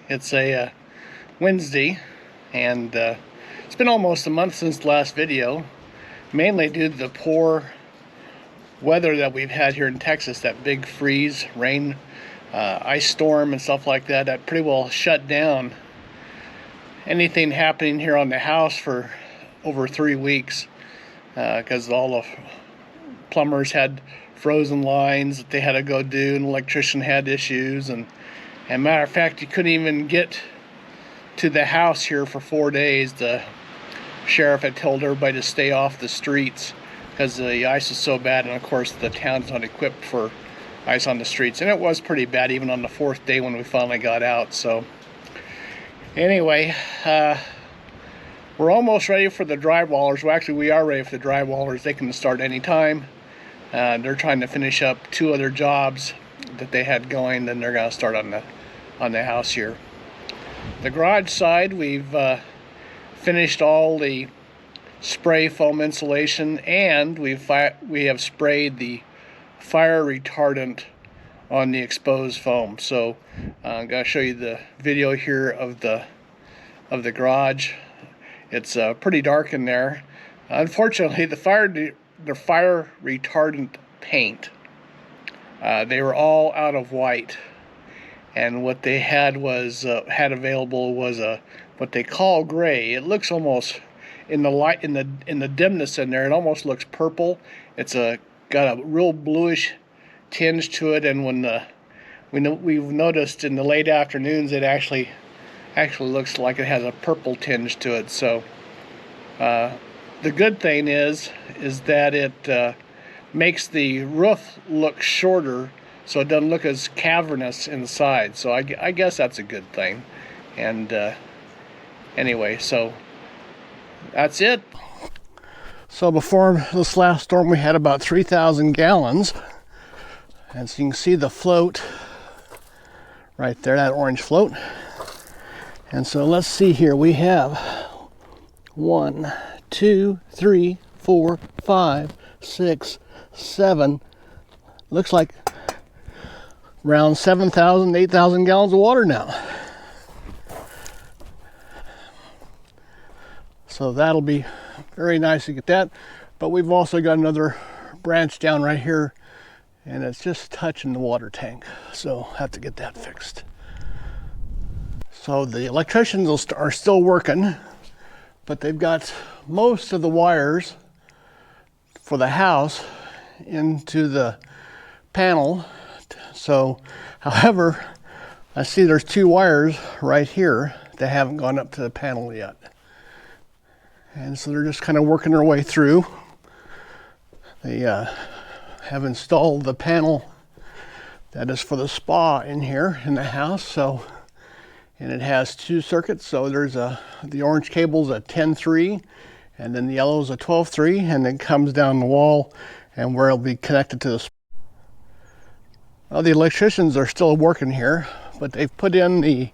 It's a Wednesday, and it's been almost a month since the last video, mainly due to the poor weather that we've had here in Texas. That big freeze, rain, ice storm and stuff like that, that pretty well shut down anything happening here on the house for over 3 weeks, because all the plumbers had frozen lines that they had to go do, and the electrician had issues, and matter of fact, you couldn't even get to the house here for 4 days. The sheriff had told everybody to stay off the streets because the ice is so bad, and of course the town's not equipped for ice on the streets, and it was pretty bad even on the 4th day when we finally got out. So anyway, we're almost ready for the drywallers. Well, actually we are ready for the drywallers. They can start anytime. They're trying to finish up 2 other jobs that they had going, then they're going to start on the house here. The garage side, we've finished all the spray foam insulation, and we have sprayed the fire retardant on the exposed foam. So I'm going to show you the video here of the garage. It's pretty dark in there. Unfortunately, the fire retardant paint, they were all out of white, and what they had available was what they call gray. It looks almost, in the light, in the dimness in there, it almost looks purple. It's got a real bluish tinge to it, and we've noticed in the late afternoons it actually looks like it has a purple tinge to it. So the good thing is that it makes the roof look shorter, so it doesn't look as cavernous inside. So I guess that's a good thing. And anyway, so that's it. So before this last storm, we had about 3,000 gallons. And so you can see the float right there, that orange float. And so let's see here. We have 1, 2, 3, 4, 5, 6, 7. Looks like around 7,000, 8,000 gallons of water now. So that'll be very nice to get that. But we've also got another branch down right here, and it's just touching the water tank. So have to get that fixed. So the electricians are still working, but they've got most of the wires for the house into the panel. So, however, I see there's 2 wires right here that haven't gone up to the panel yet. And so they're just kind of working their way through. They have installed the panel that is for the spa in here in the house. So, and it has 2 circuits. So there's the orange cable's a 10-3, and then the yellow's a 12-3, and it comes down the wall and where it'll be connected to the spa. Well, the electricians are still working here, but they've put in the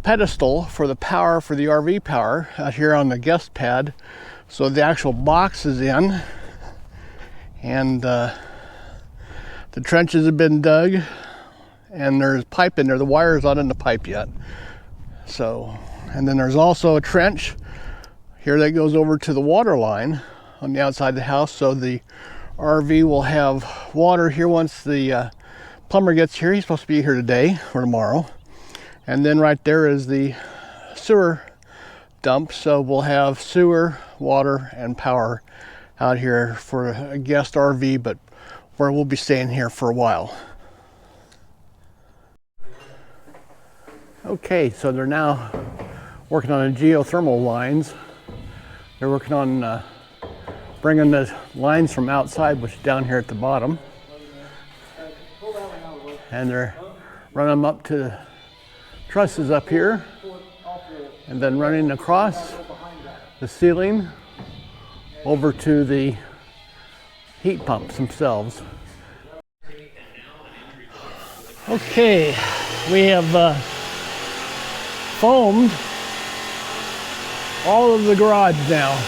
pedestal for the power for the RV power out here on the guest pad. So the actual box is in, and the trenches have been dug, and there's pipe in there. The wire's not in the pipe yet. So, and then there's also a trench here that goes over to the water line on the outside of the house. So the RV will have water here once the plumber gets here. He's supposed to be here today or tomorrow. And then right there is the sewer dump. So we'll have sewer, water, and power out here for a guest RV, but where we'll be staying here for a while. Okay, so they're now working on the geothermal lines. They're working on bringing the lines from outside, which is down here at the bottom. And they're running them up to the trusses up here, and then running across the ceiling over to the heat pumps themselves. Okay, we have foamed all of the garage now.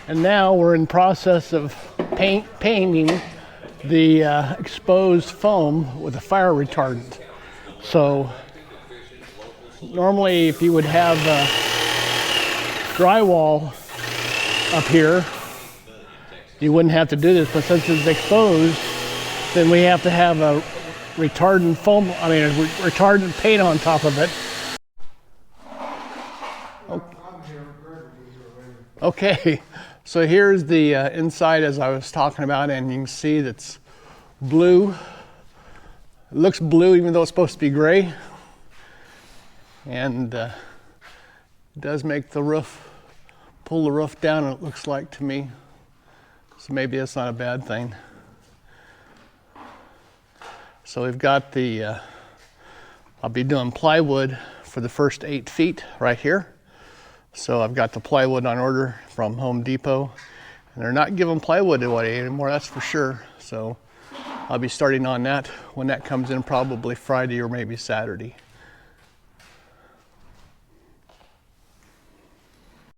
And now we're in process of painting the exposed foam with a fire retardant. So normally if you would have drywall up here, you wouldn't have to do this, but since it's exposed, then we have to have a retardant foam, a retardant paint on top of it. Okay, so here's the inside as I was talking about, and you can see that's blue. It looks blue even though it's supposed to be gray. And it does make the roof, pull the roof down, it looks like to me. So maybe that's not a bad thing. So we've got the, I'll be doing plywood for the first 8 feet right here. So I've got the plywood on order from Home Depot. And they're not giving plywood away anymore, that's for sure. So I'll be starting on that when that comes in, probably Friday or maybe Saturday.